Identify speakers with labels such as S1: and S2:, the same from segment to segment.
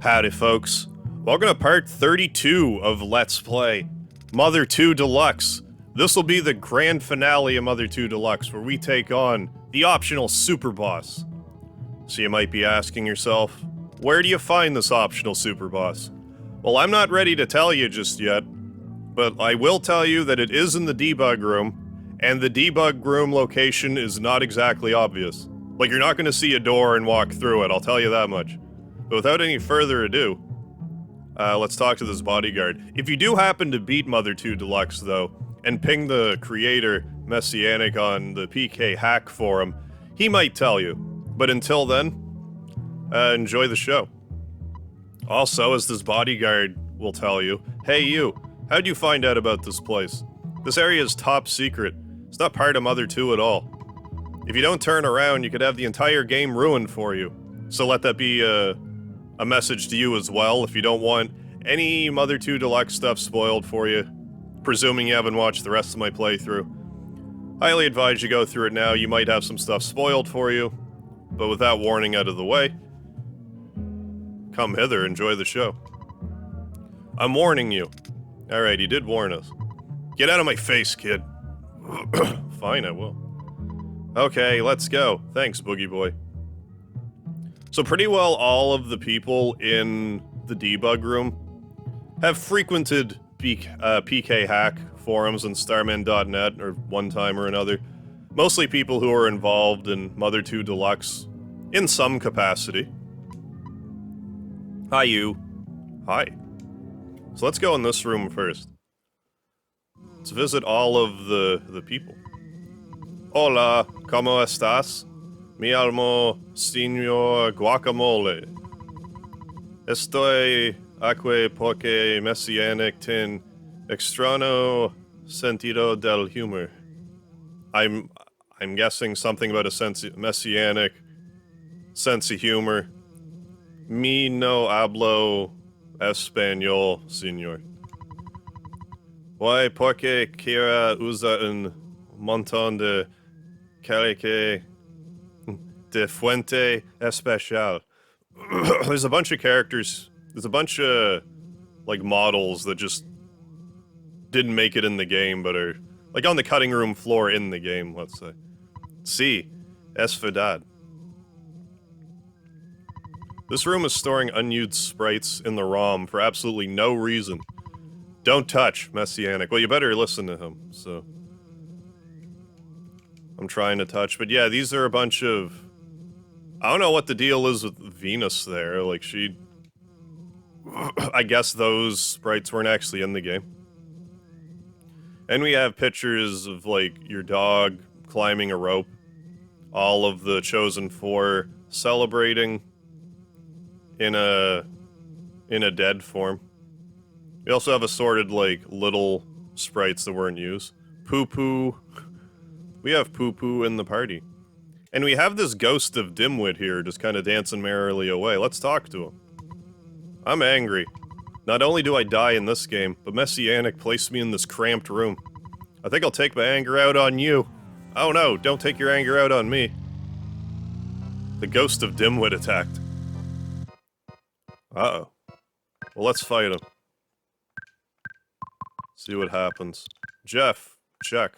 S1: Howdy folks, welcome to part 32 of Let's Play Mother 2 Deluxe. This will be the grand finale of Mother 2 Deluxe, where we take on the optional Superboss. So you might be asking yourself, where do you find this optional Superboss? Well, I'm not ready to tell you just yet, but I will tell you that it is in the debug room, and the debug room location is not exactly obvious. Like, you're not going to see a door and walk through it, I'll tell you that much. But without any further ado, let's talk to this bodyguard. If you do happen to beat Mother 2 Deluxe, though, and ping the creator, Messianic, on the PK hack forum, he might tell you. But until then, enjoy the show. Also, as this bodyguard will tell you, hey you, how'd you find out about this place? This area is top secret. It's not part of Mother 2 at all. If you don't turn around, you could have the entire game ruined for you. So let that be, a message to you as well, if you don't want any Mother 2 Deluxe stuff spoiled for you, presuming you haven't watched the rest of my playthrough. Highly advise you go through it now. You might have some stuff spoiled for you, but with that warning out of the way, come hither, enjoy the show. I'm warning you. Alright, he did warn us. Get out of my face, kid. Fine, I will. Okay, let's go. Thanks, Boogie Boy. So pretty well all of the people in the debug room have frequented PK hack forums and starman.net or one time or another. Mostly people who are involved in Mother 2 Deluxe in some capacity. Hi, you. Hi. So let's go in this room first. Let's visit all of the people. Hola, ¿cómo estás? Mi amo Señor Guacamole. Estoy aquí porque Messianic tiene extraño sentido del humor. I'm guessing something about a Messianic sense of humor. Mi no hablo español, señor. Why porque quiera usar un montón de calique de fuente especial. There's a bunch of characters, there's a bunch of, like, models that just didn't make it in the game, but are, like, on the cutting room floor in the game, let's say. Sí, es verdad. This room is storing unused sprites in the ROM for absolutely no reason. Don't touch, Messianic. Well, you better listen to him, so. I'm trying to touch, but yeah, these are a bunch of... I don't know what the deal is with Venus there, like she... I guess those sprites weren't actually in the game. And we have pictures of, like, your dog climbing a rope. All of the Chosen Four celebrating in a dead form. We also have assorted, like, little sprites that weren't used. Poo-poo. We have Poo-poo in the party. And we have this ghost of Dimwit here, just kind of dancing merrily away. Let's talk to him. I'm angry. Not only do I die in this game, but Messianic placed me in this cramped room. I think I'll take my anger out on you. Oh no, don't take your anger out on me. The ghost of Dimwit attacked. Uh-oh. Well, let's fight him. See what happens. Jeff, check.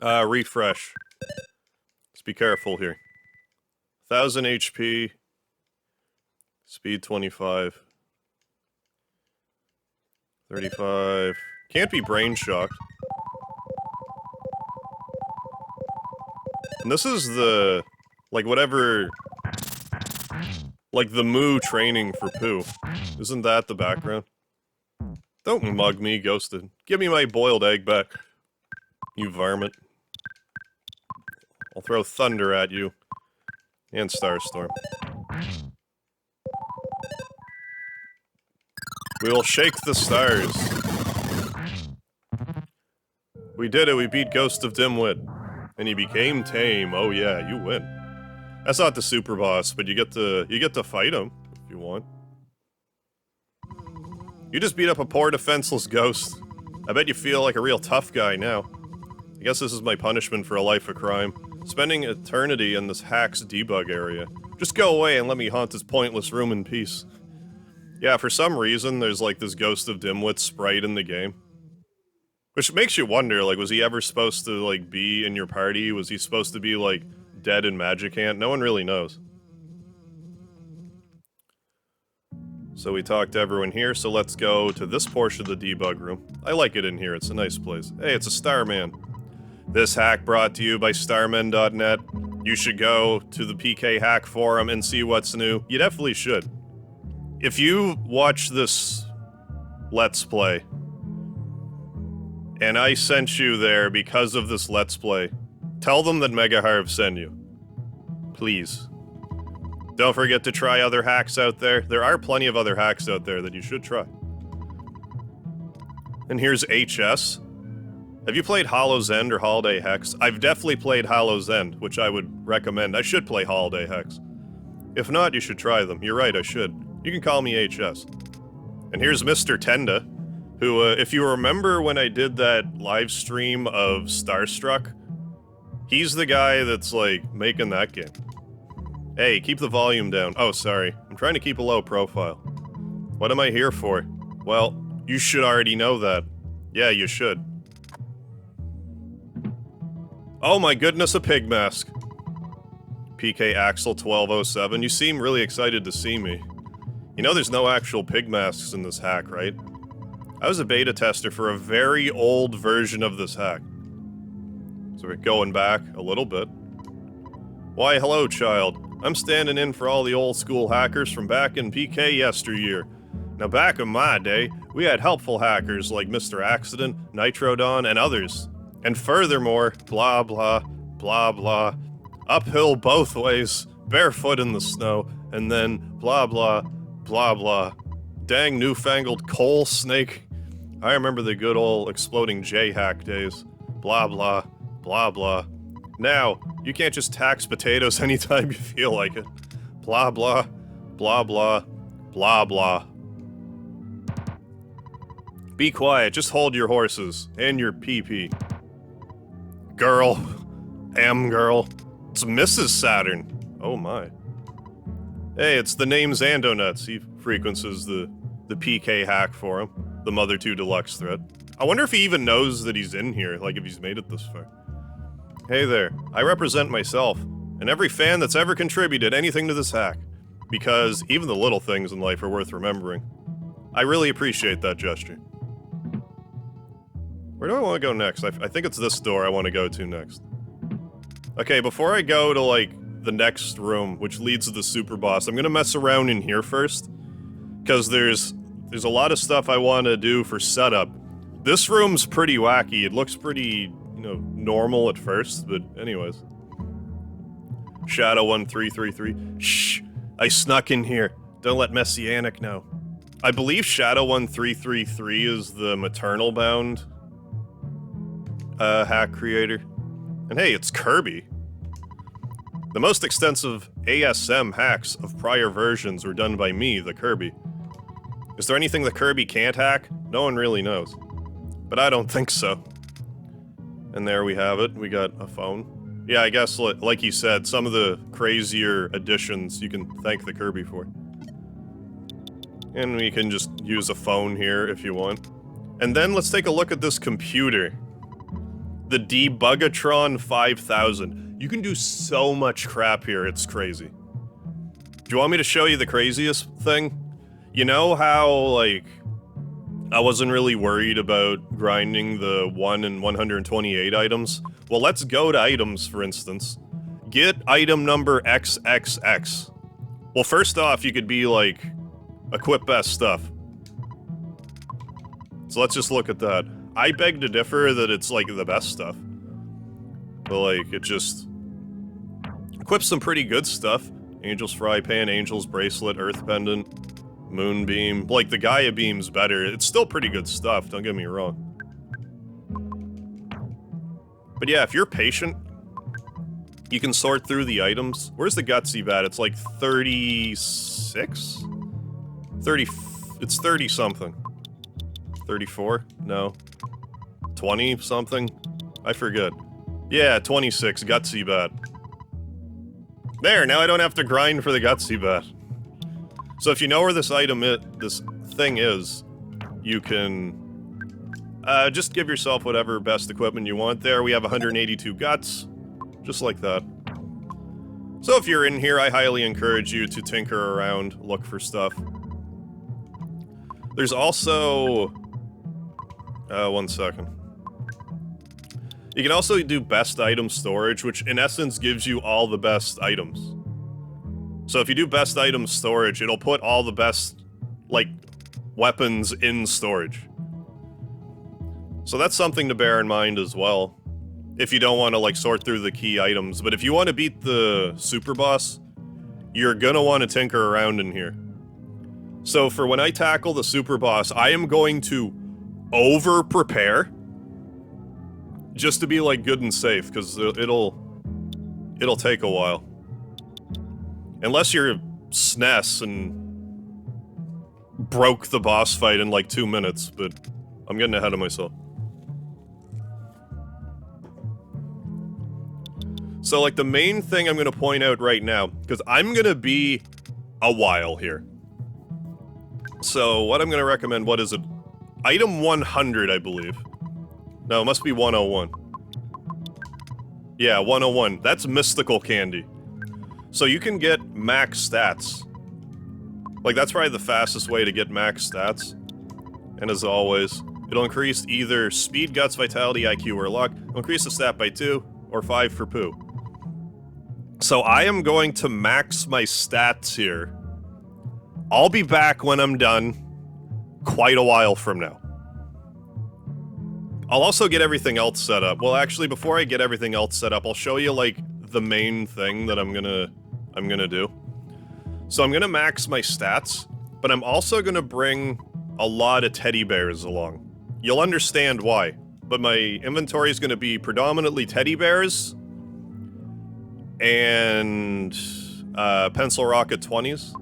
S1: Refresh. Let's be careful here. 1000 HP. Speed 25. 35. Can't be brain shocked. And this is the... like, whatever... like, the moo training for Pooh. Isn't that the background? Don't mug me, Ghosted. Give me my boiled egg back. You varmint. I'll throw thunder at you. And Starstorm. We will shake the stars. We did it, we beat Ghost of Dimwit. And he became tame. Oh yeah, you win. That's not the Superboss, but you get to fight him, if you want. You just beat up a poor defenseless ghost. I bet you feel like a real tough guy now. I guess this is my punishment for a life of crime. Spending eternity in this hack's debug area. Just go away and let me haunt this pointless room in peace. Yeah, for some reason, there's like this Ghost of Dimwit sprite in the game. Which makes you wonder, like, was he ever supposed to, like, be in your party? Was he supposed to be, like, dead in Magic Hand? No one really knows. So we talked to everyone here, so let's go to this portion of the debug room. I like it in here, it's a nice place. Hey, it's a Starman. This hack brought to you by starmen.net. You should go to the PK Hack forum and see what's new. You definitely should. If you watch this Let's Play, and I sent you there because of this Let's Play, tell them that MegaHarv sent you. Please. Don't forget to try other hacks out there. There are plenty of other hacks out there that you should try. And here's HS. Have you played Hollow's End or Holiday Hex? I've definitely played Hollow's End, which I would recommend. I should play Holiday Hex. If not, you should try them. You're right, I should. You can call me HS. And here's Mr. Tenda, who, if you remember when I did that live stream of Starstruck, he's the guy that's, like, making that game. Hey, keep the volume down. Oh, sorry. I'm trying to keep a low profile. What am I here for? Well, you should already know that. Yeah, you should. Oh my goodness, a pig mask. PK Axel 1207, you seem really excited to see me. You know there's no actual pig masks in this hack, right? I was a beta tester for a very old version of this hack. So we're going back a little bit. Why, hello, child. I'm standing in for all the old school hackers from back in PK yesteryear. Now back in my day, we had helpful hackers like Mr. Accident, Nitrodon, and others. And furthermore, blah blah, blah blah, uphill both ways, barefoot in the snow, and then blah blah, blah blah. Dang newfangled coal snake. I remember the good old exploding J-hack days. Blah blah, blah blah. Now, you can't just tax potatoes anytime you feel like it. Blah blah, blah blah, blah blah. Be quiet, just hold your horses, and your pee-pee. Girl. Girl. It's Mrs. Saturn. Oh my. Hey, it's the name Xandonuts. He frequences the PK hack forum. The Mother 2 Deluxe thread. I wonder if he even knows that he's in here, like if he's made it this far. Hey there. I represent myself, and every fan that's ever contributed anything to this hack. Because even the little things in life are worth remembering. I really appreciate that gesture. Where do I want to go next? I think it's this door I want to go to next. Okay, before I go to, like, the next room, which leads to the Superboss, I'm gonna mess around in here first. Because there's a lot of stuff I want to do for setup. This room's pretty wacky. It looks pretty, you know, normal at first, but anyways. Shadow1333. Shh! I snuck in here. Don't let Messianic know. I believe Shadow1333 is the maternal bound hack creator. And hey, it's Kirby. The most extensive ASM hacks of prior versions were done by me, the Kirby. Is there anything the Kirby can't hack? No one really knows. But I don't think so. And there we have it. We got a phone. Yeah, I guess, like you said, some of the crazier additions you can thank the Kirby for. And we can just use a phone here if you want. And then let's take a look at this computer. The Debugatron 5000. You can do so much crap here, it's crazy. Do you want me to show you the craziest thing? You know how, like, I wasn't really worried about grinding the 1 in 128 items? Well, let's go to items, for instance. Get item number XXX. Well, first off, you could be like, equip best stuff. So let's just look at that. I beg to differ that it's, like, the best stuff. But, like, it just equips some pretty good stuff. Angel's Fry Pan, Angel's Bracelet, Earth Pendant, Moonbeam. Like, the Gaia Beam's better. It's still pretty good stuff, don't get me wrong. But yeah, if you're patient, you can sort through the items. Where's the Gutsy Bat? It's like 36? 30... It's 30-something. 34? No. 20-something? I forget. Yeah, 26, Gutsy Bat. There, now I don't have to grind for the gutsy bat. So if you know where this item this thing is, you can just give yourself whatever best equipment you want there. We have 182 guts, just like that. So if you're in here, I highly encourage you to tinker around, look for stuff. There's also... one second. You can also do best item storage, which in essence gives you all the best items. So if you do best item storage, it'll put all the best, like, weapons in storage. So that's something to bear in mind as well. If you don't want to, like, sort through the key items. But if you want to beat the Superboss, you're gonna want to tinker around in here. So for when I tackle the Superboss, I am going to over-prepare. Just to be, like, good and safe, because it'll take a while. Unless you're SNES and broke the boss fight in, like, 2 minutes, but I'm getting ahead of myself. So, like, the main thing I'm gonna point out right now, because I'm gonna be a while here. So, what I'm gonna recommend, what is it? Item 100, I believe. No, it must be 101. Yeah, 101. That's mystical candy. So you can get max stats. Like, that's probably the fastest way to get max stats. And as always, it'll increase either speed, guts, vitality, IQ, or luck. It'll increase the stat by 2, or 5 for poo. So I am going to max my stats here. I'll be back when I'm done, quite a while from now. I'll also get everything else set up. Well, actually, before I get everything else set up, I'll show you, like, the main thing that I'm gonna do. So I'm gonna max my stats, but I'm also gonna bring a lot of teddy bears along. You'll understand why, but my inventory is gonna be predominantly teddy bears and pencil rocket 20s.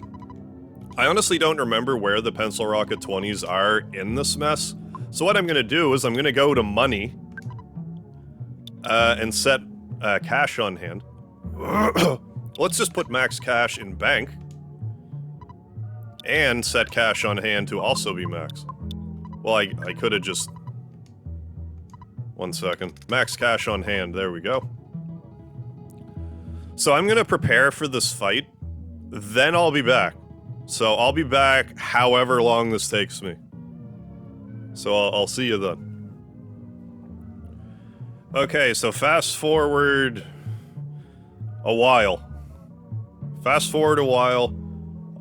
S1: I honestly don't remember where the pencil rocket 20s are in this mess. So what I'm gonna do is I'm gonna go to money, and set, cash on hand. Let's just put max cash in bank, and set cash on hand to also be max. Well, I could've just... One second. Max cash on hand, there we go. So I'm gonna prepare for this fight, then I'll be back. So I'll be back however long this takes me. So I'll see you then. Okay, so fast forward a while. Fast forward a while.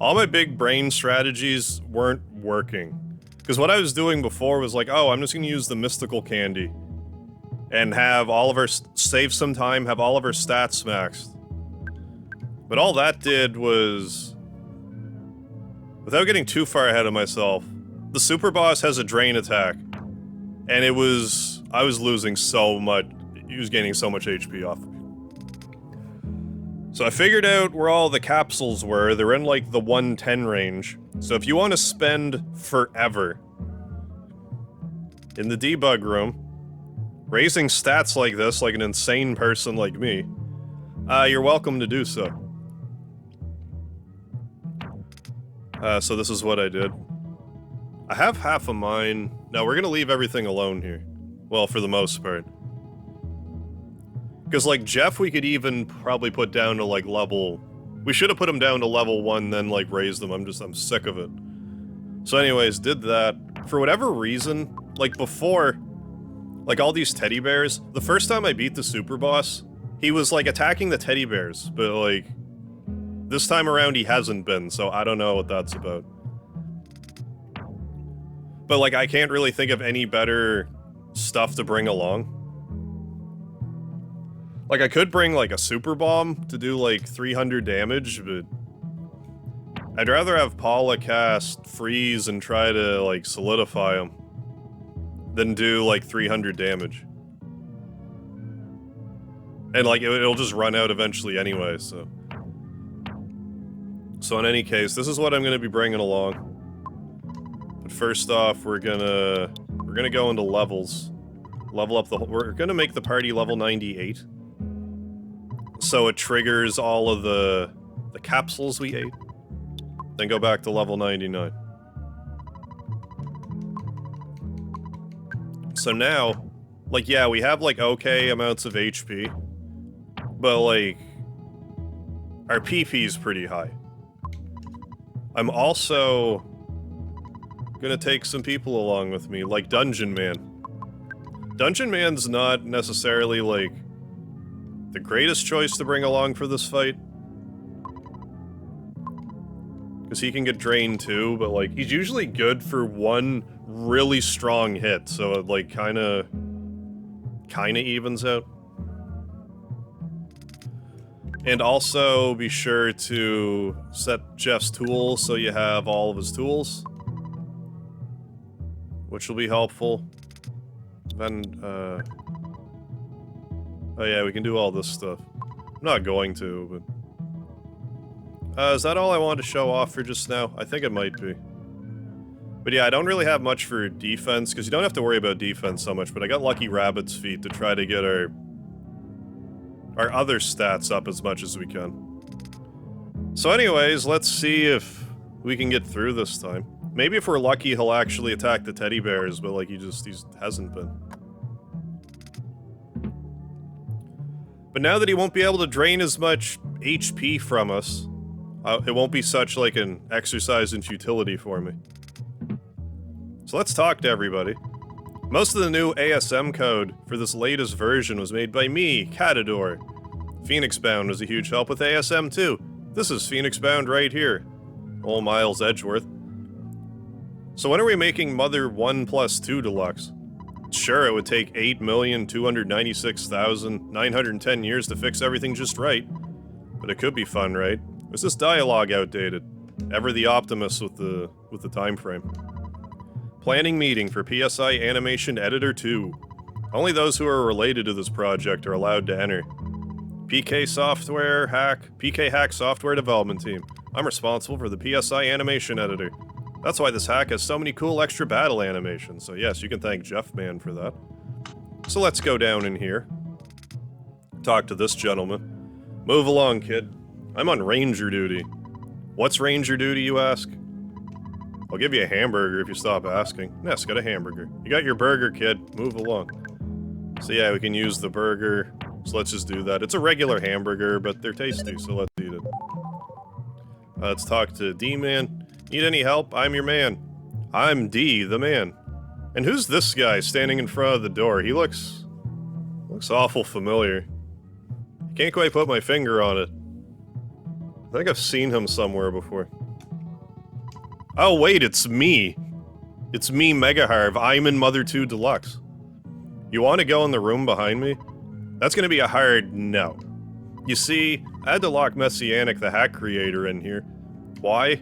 S1: All my big brain strategies weren't working. Because what I was doing before was like, oh, I'm just gonna use the mystical candy. And have all of our, save some time, have all of our stats maxed. But all that did was... Without getting too far ahead of myself, the Superboss has a drain attack, and I was losing so much, he was gaining so much HP off of me. So I figured out where all the capsules were. They're in, like, the 110 range. So if you want to spend forever in the debug room, raising stats like this, like an insane person like me, you're welcome to do so. So this is what I did. I have half of mine. No, we're gonna leave everything alone here. Well, for the most part. Because, like, Jeff we could even probably put down to, like, level... We should have put him down to level 1, then, like, raised them. I'm sick of it. So anyways, did that. For whatever reason, like, before, like, all these teddy bears, the first time I beat the Superboss, he was, like, attacking the teddy bears, but, like, this time around he hasn't been, so I don't know what that's about. But, like, I can't really think of any better stuff to bring along. Like, I could bring, like, a super bomb to do, like, 300 damage, but... I'd rather have Paula cast Freeze and try to, like, solidify him than do, like, 300 damage. And, like, it'll just run out eventually anyway, so... So in any case, this is what I'm gonna be bringing along. But first off, we're gonna go into levels. Level up the whole... We're gonna make the party level 98. So it triggers all of the capsules we ate. Then go back to level 99. So now, like, yeah, we have, like, okay amounts of HP. But, like, our PP's pretty high. I'm also gonna take some people along with me, like Dungeon Man. Dungeon Man's not necessarily, like, the greatest choice to bring along for this fight. Because he can get drained too, but, like, he's usually good for one really strong hit, so it, like, kinda evens out. And also, be sure to set Jeff's tools so you have all of his tools. Which will be helpful. Then, oh yeah, we can do all this stuff. I'm not going to, but... is that all I wanted to show off for just now? I think it might be. But yeah, I don't really have much for defense, because you don't have to worry about defense so much, but I got Lucky Rabbit's feet to try to get our other stats up as much as we can. So anyways, let's see if we can get through this time. Maybe if we're lucky, he'll actually attack the teddy bears, but like he hasn't been. But now that he won't be able to drain as much HP from us, it won't be such like an exercise in futility for me. So let's talk to everybody. Most of the new ASM code for this latest version was made by me, Catador. Phoenixbound was a huge help with ASM too. This is Phoenixbound right here. Old Miles Edgeworth. So when are we making Mother 1+2 Deluxe? Sure, it would take 8,296,910 years to fix everything just right. But it could be fun, right? Is this dialogue outdated? Ever the optimist with the time frame. Planning meeting for PSI Animation Editor 2. Only those who are related to this project are allowed to enter. PK Hack Software Development Team. I'm responsible for the PSI Animation Editor. That's why this hack has so many cool extra battle animations, so yes, you can thank Jeff Man for that. So let's go down in here. Talk to this gentleman. Move along, kid. I'm on ranger duty. What's ranger duty, you ask? I'll give you a hamburger if you stop asking. Yes, got a hamburger. You got your burger, kid. Move along. So yeah, we can use the burger. So let's just do that. It's a regular hamburger, but they're tasty, so let's eat it. Let's talk to D-Man. Need any help? I'm your man. I'm D, the man. And who's this guy standing in front of the door? He looks awful familiar. Can't quite put my finger on it. I think I've seen him somewhere before. Oh wait, it's me. It's me, MegaHarv. I'm in Mother 2 Deluxe. You want to go in the room behind me? That's gonna be a hard no. You see, I had to lock Messianic, the hack creator, in here. Why?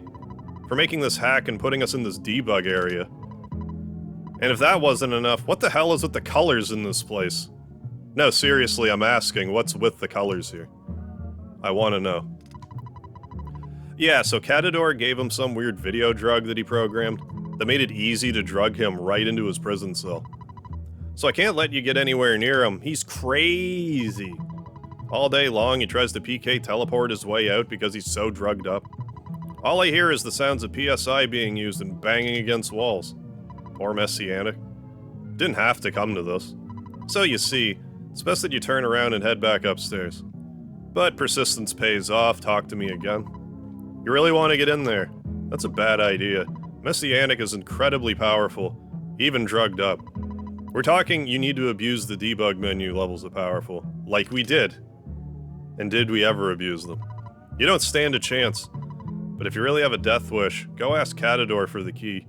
S1: For making this hack and putting us in this debug area. And if that wasn't enough, what the hell is with the colors in this place? No, seriously, I'm asking, what's with the colors here? I want to know. Yeah, so Catador gave him some weird video drug that he programmed that made it easy to drug him right into his prison cell. So I can't let you get anywhere near him. He's crazy. All day long, he tries to PK teleport his way out because he's so drugged up. All I hear is the sounds of PSI being used and banging against walls. Poor Messianic. Didn't have to come to this. So you see, it's best that you turn around and head back upstairs. But persistence pays off, talk to me again. You really want to get in there? That's a bad idea. Messianic is incredibly powerful, even drugged up. We're talking you need to abuse the debug menu levels of powerful, like we did. And did we ever abuse them? You don't stand a chance. But if you really have a death wish, go ask Catador for the key.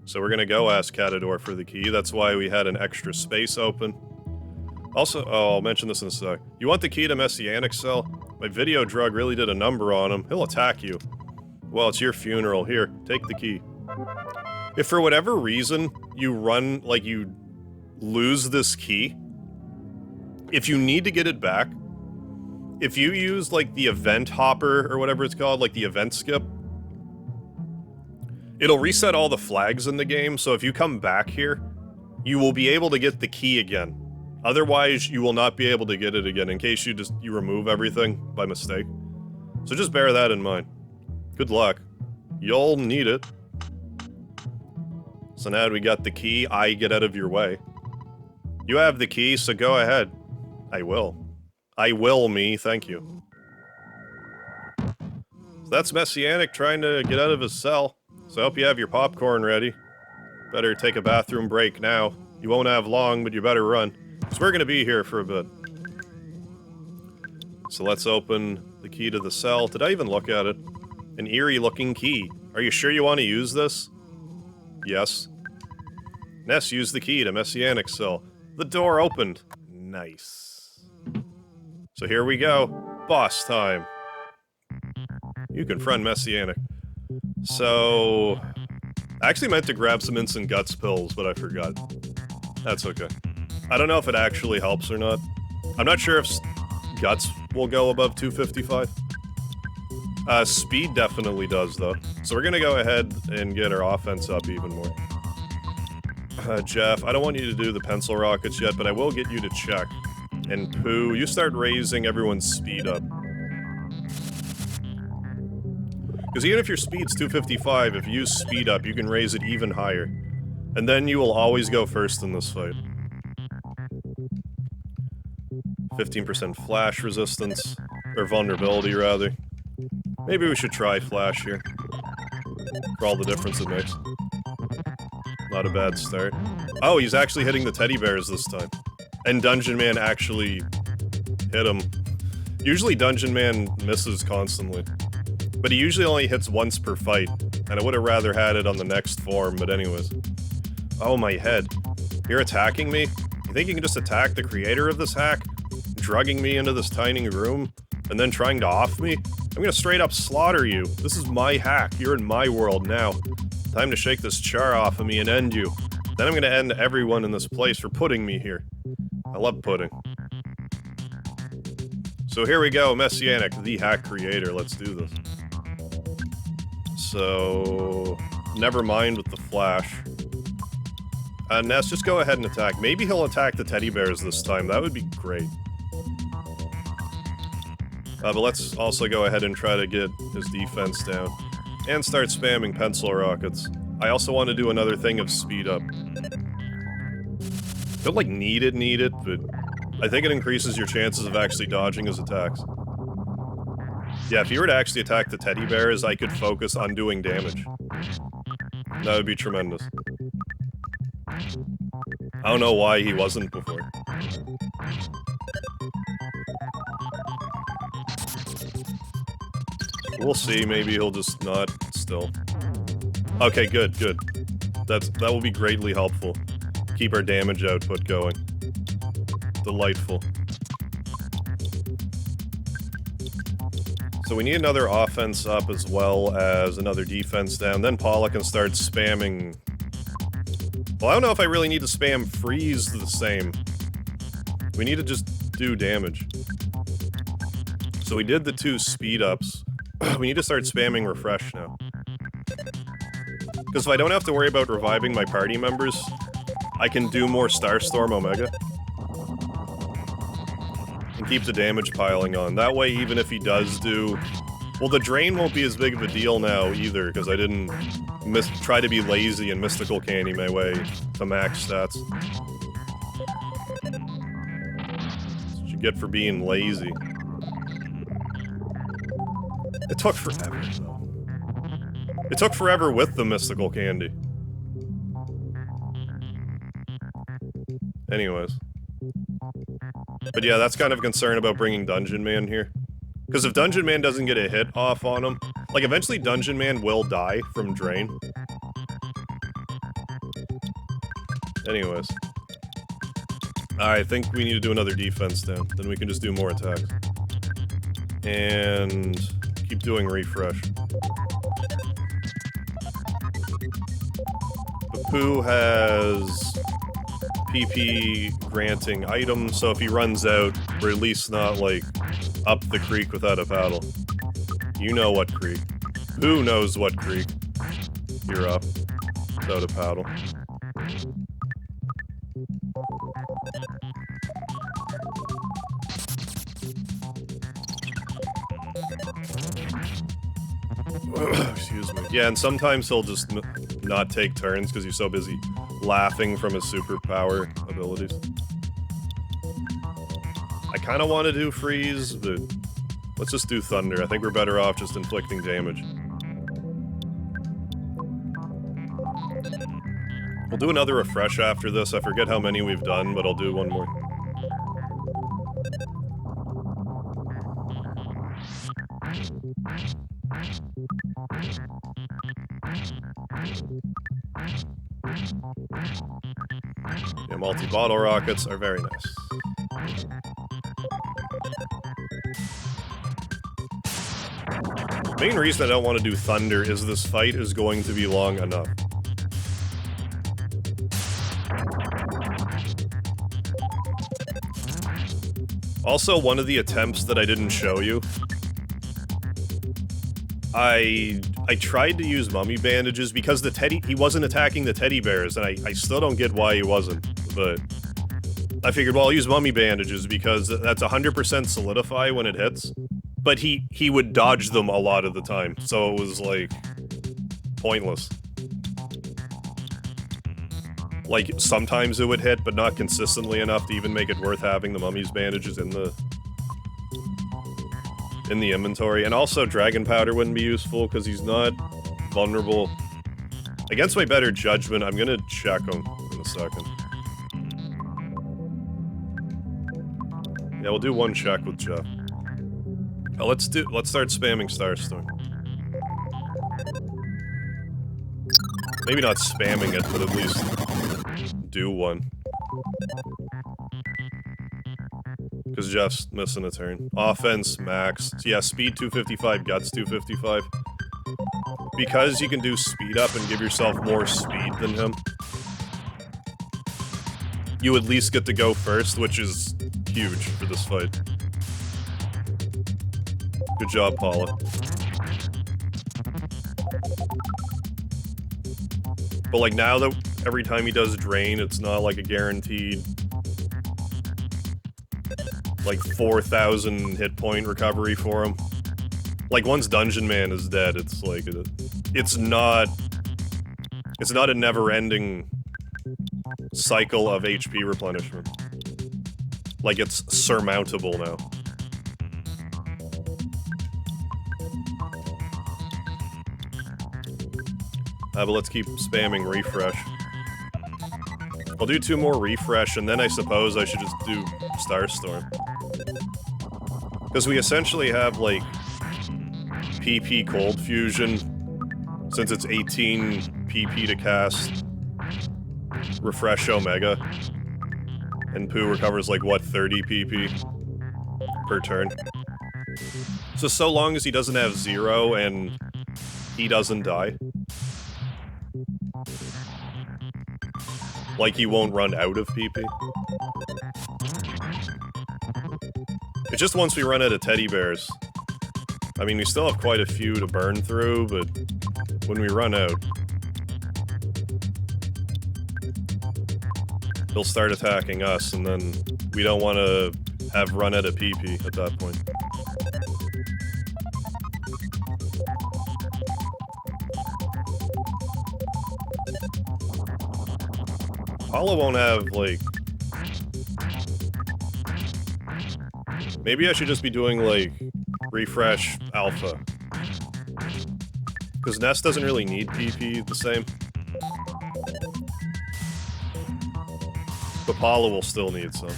S1: So we're gonna go ask Catador for the key, that's why we had an extra space open. Also, oh, I'll mention this in a sec. You want the key to Messianic's cell? My video drug really did a number on him. He'll attack you. Well, it's your funeral. Here, take the key. If for whatever reason you lose this key, if you need to get it back, if you use, like, the event hopper, or whatever it's called, like the event skip, it'll reset all the flags in the game, so if you come back here, you will be able to get the key again, Otherwise, you will not be able to get it again in case you remove everything by mistake. So just bear that in mind. Good luck. You'll need it. So now we got the key. I get out of your way. You have the key, so go ahead. I will. I will me, thank you. So that's Messianic trying to get out of his cell. So I hope you have your popcorn ready. Better take a bathroom break now. You won't have long, but you better run. So we're gonna be here for a bit. So let's open the key to the cell. Did I even look at it? An eerie looking key. Are you sure you want to use this? Yes. Ness used the key to Messianic cell. The door opened. Nice. So here we go. Boss time. You confront Messianic. So... I actually meant to grab some instant guts pills, but I forgot. That's okay. I don't know if it actually helps or not. I'm not sure if guts will go above 255. Speed definitely does, though. So we're gonna go ahead and get our offense up even more. Jeff, I don't want you to do the pencil rockets yet, but I will get you to check. And Pooh, you start raising everyone's speed up. Because even if your speed's 255, if you use speed up, you can raise it even higher. And then you will always go first in this fight. 15% flash resistance. Or vulnerability, rather. Maybe we should try flash here. For all the difference it makes. Not a bad start. Oh, he's actually hitting the teddy bears this time. And Dungeon Man actually hit him. Usually Dungeon Man misses constantly. But he usually only hits once per fight. And I would have rather had it on the next form, but anyways. Oh, my head. You're attacking me? You think you can just attack the creator of this hack? Drugging me into this tiny room? And then trying to off me? I'm gonna straight up slaughter you. This is my hack. You're in my world now. Time to shake this char off of me and end you. Then I'm gonna end everyone in this place for putting me here. I love pudding. So here we go, Messianic, the hack creator. Let's do this. So... never mind with the flash. Ness, just go ahead and attack. Maybe he'll attack the teddy bears this time. That would be great. But let's also go ahead and try to get his defense down. And start spamming pencil rockets. I also want to do another thing of speed up. Don't like need it, but I think it increases your chances of actually dodging his attacks. Yeah, if you were to actually attack the teddy bears, I could focus on doing damage. That would be tremendous. I don't know why he wasn't before. We'll see, maybe he'll just not still. Okay, good. That will be greatly helpful. Keep our damage output going. Delightful. So we need another offense up as well as another defense down. Then Paula can start spamming... Well, I don't know if I really need to spam freeze the same. We need to just do damage. So we did the 2 speed ups. We need to start spamming refresh now. Because if I don't have to worry about reviving my party members, I can do more Starstorm Omega. And keep the damage piling on. That way, even if he does do... Well, the drain won't be as big of a deal now, either, because I didn't try to be lazy and mystical candy my way to max stats. That's what you get for being lazy. It took forever, though. It took forever with the mystical candy. Anyways. But yeah, that's kind of a concern about bringing Dungeon Man here. Because if Dungeon Man doesn't get a hit off on him, like, eventually Dungeon Man will die from drain. Anyways. I think we need to do another defense down. Then we can just do more attacks. And... keep doing refresh. Pooh has PP granting items, so if he runs out, we're at least not, like, up the creek without a paddle. You know what creek. Who knows what creek? You're up without a paddle. Excuse me. Yeah, and sometimes he'll just not take turns because he's so busy laughing from his superpower abilities. I kind of want to do freeze, but let's just do thunder. I think we're better off just inflicting damage. We'll do another refresh after this. I forget how many we've done, but I'll do one more. Yeah, multi-bottle rockets are very nice. Main reason I don't want to do thunder is this fight is going to be long enough. Also, one of the attempts that I didn't show you, I tried to use mummy bandages because he wasn't attacking the teddy bears, and I still don't get why he wasn't, but I figured, well, I'll use mummy bandages because that's 100% solidify when it hits, but he would dodge them a lot of the time, so it was, like, pointless. Like, sometimes it would hit, but not consistently enough to even make it worth having the mummy's bandages in the inventory. And also, Dragon Powder wouldn't be useful, because he's not vulnerable. Against my better judgment, I'm gonna check him in a second. Yeah, we'll do one check with Jeff. Oh, let's start spamming Starstorm. Maybe not spamming it, but at least do one. Because Jeff's missing a turn. Offense, max. So yeah, speed 255, guts 255. Because you can do speed up and give yourself more speed than him, you at least get to go first, which is huge for this fight. Good job, Paula. But like now that every time he does drain, it's not like a guaranteed like 4,000 hit point recovery for him. Like once Dungeon Man is dead, it's like it's not a never-ending cycle of HP replenishment. Like it's surmountable now. But let's keep spamming refresh. I'll do 2 more refresh, and then I suppose I should just do Starstorm. Because we essentially have, like, PP Cold Fusion, since it's 18 PP to cast Refresh Omega. And Pooh recovers, like, what, 30 PP per turn? So long as he doesn't have 0 and he doesn't die. Like he won't run out of PP. It's just once we run out of teddy bears. I mean, we still have quite a few to burn through, but when we run out, he'll start attacking us, and then we don't want to have run out of PP at that point. Paula won't have, like... Maybe I should just be doing, like, refresh alpha. Because Ness doesn't really need PP the same. But Paula will still need some.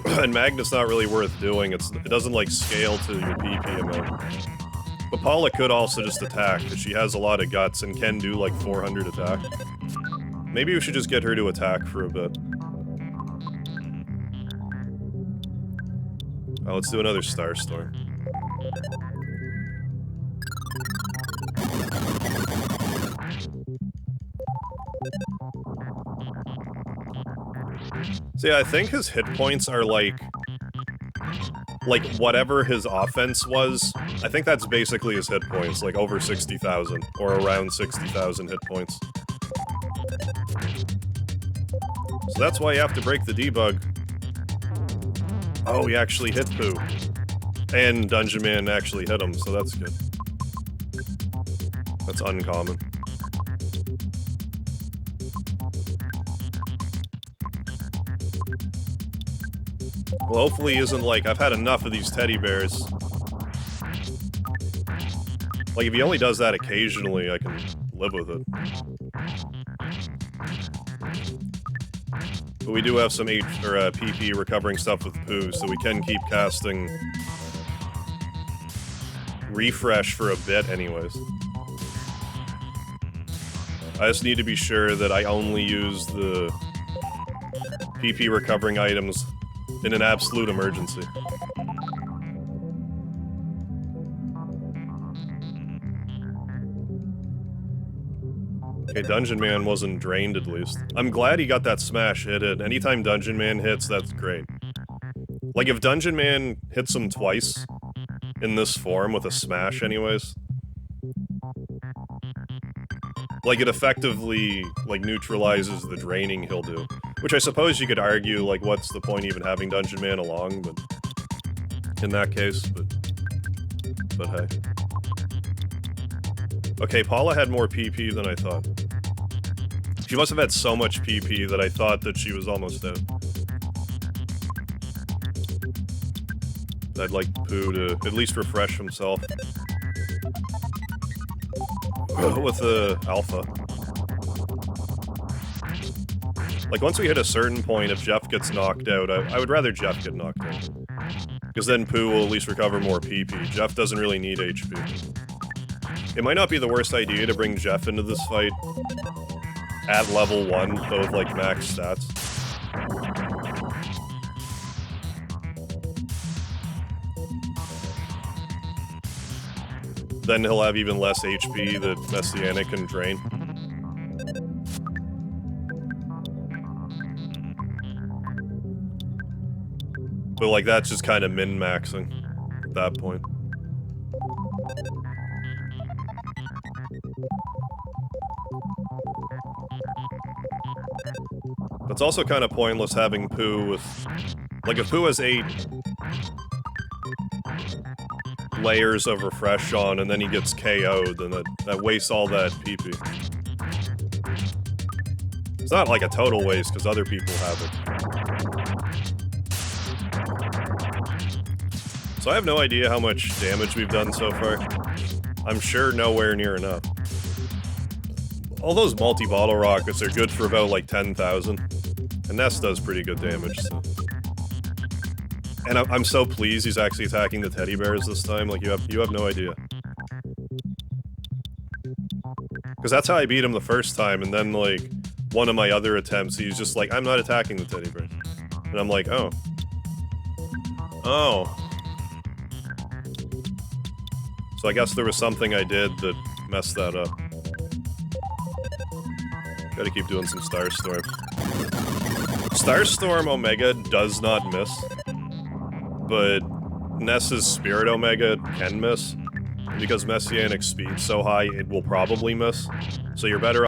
S1: And Magnet's not really worth doing, it doesn't, like, scale to your PP amount. But Paula could also just attack, because she has a lot of guts and can do, like, 400 attack. Maybe we should just get her to attack for a bit. Oh, let's do another Starstorm. So yeah, I think his hit points are like whatever his offense was. I think that's basically his hit points, like over 60,000 or around 60,000 hit points. So that's why you have to break the debug. Oh, he actually hit Pooh. And Dungeon Man actually hit him, so that's good. That's uncommon. Well, hopefully he isn't like, I've had enough of these teddy bears. Like, if he only does that occasionally, I can live with it. But we do have some PP recovering stuff with Pooh, so we can keep casting refresh for a bit anyways. I just need to be sure that I only use the PP recovering items in an absolute emergency. Okay, Dungeon Man wasn't drained at least. I'm glad he got that smash hit in. Anytime Dungeon Man hits, that's great. Like, if Dungeon Man hits him twice in this form with a smash anyways, like, it effectively, like, neutralizes the draining he'll do. Which I suppose you could argue, like, what's the point even having Dungeon Man along, but... in that case, but hey. Okay, Paula had more PP than I thought. She must have had so much PP that I thought that she was almost out. I'd like Pooh to at least refresh himself. With the alpha. Like, once we hit a certain point, if Jeff gets knocked out, I would rather Jeff get knocked out. Because then Pooh will at least recover more PP. Jeff doesn't really need HP. It might not be the worst idea to bring Jeff into this fight at level 1, though with, like, max stats. Then he'll have even less HP that Messianic can drain. But, like, that's just kind of min-maxing at that point. It's also kind of pointless having Pooh with... like, if Pooh has 8 layers of refresh on and then he gets KO'd, then that wastes all that PP. It's not like a total waste, because other people have it. So I have no idea how much damage we've done so far. I'm sure nowhere near enough. All those multi-bottle rockets are good for about, like, 10,000. And Ness does pretty good damage, so... And I'm so pleased he's actually attacking the teddy bears this time, like, you have no idea. Because that's how I beat him the first time, and then, like, one of my other attempts, he's just like, I'm not attacking the teddy bears. And I'm like, oh. Oh. So I guess there was something I did that messed that up. Gotta keep doing some Starstorm. Starstorm Omega does not miss, but Ness's Spirit Omega can miss. Because Messianic speed's so high, it will probably miss. So you're better